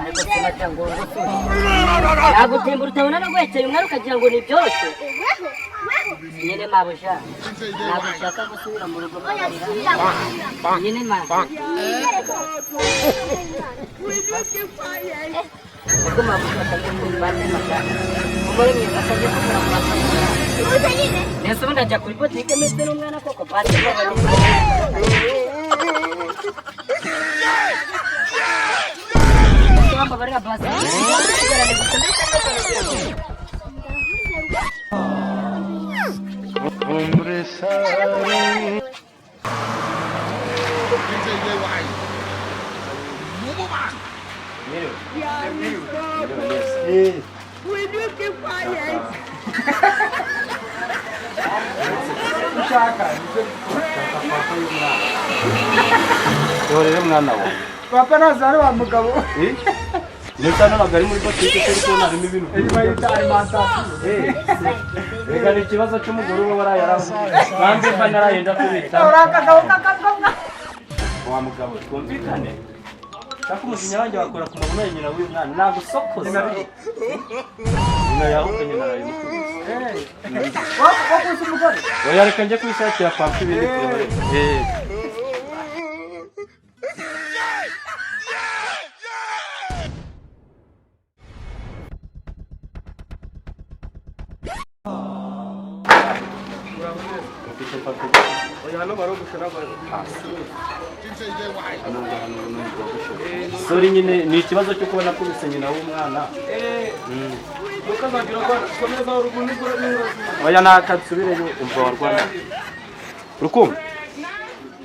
ariko sinajya ngo ntabwo utimbura utabona no guhekera umwana ukagira ngo ni byose nyine mabusha ntabwo ushaka gusubira mu rugo nyine mabusha ubwo mabusha atajya mu bandi makana umugore mwiza atajya kumura mu makana nese ubundi ajya kuri botike meze n'umwana koko pasi Vamos ver a plaza. Hombre sabe. Papa nazari wa mugabo. Nitana nagari muri botike cyo kubona harimo ibintu. Bayita alimentation. Rega ni kibazo cy'umugore uba barayaraho. Kandi ntarayenda kubita. Wa mugabo twumvikane. Shaka umuzinya wanjye wakora ku maguru nyina w'uyu mwana nagusokoza. Nyina yahukanye naraye mukubise. Wakuze umugore. Oya reka njye kwishakira pampa ibindi kure. Sorry nyine ni ikibazo cyo kubona ko bisenyina w'umwana. Ukazagira ko komeza urugundi gura n'urazi. Oya nakatsubire umva warwana. Rukumva.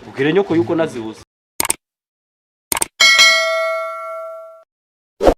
Ubwire nyoko yuko nazibuze.